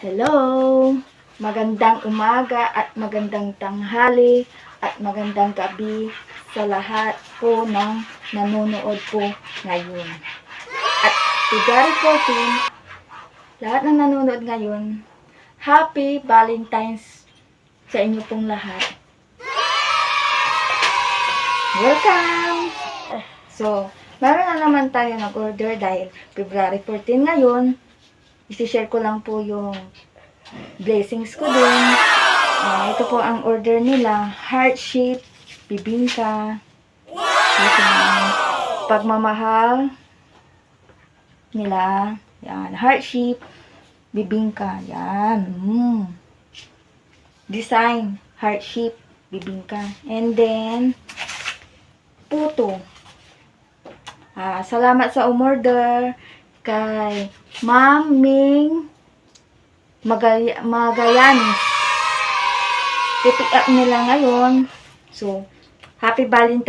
Hello! Magandang umaga at magandang tanghali at magandang gabi sa lahat po ng nanonood po ngayon. At February 14, lahat ng nanonood ngayon, Happy Valentine's sa inyo pong lahat. Welcome! So, meron na naman tayo nag-order dahil February 14 ngayon. Isi-share ko lang po yung blessings ko din. Ito po ang order nila. Heart shape, bibingka. Ito ang pagmamahal nila. Yan. Heart shape, bibingka. Yan. Design. Heart shape, bibingka. And then, puto. Salamat sa umorder kay Ma'am Ming Magallanes. I-pick up nila ngayon. So, Happy Valentine's.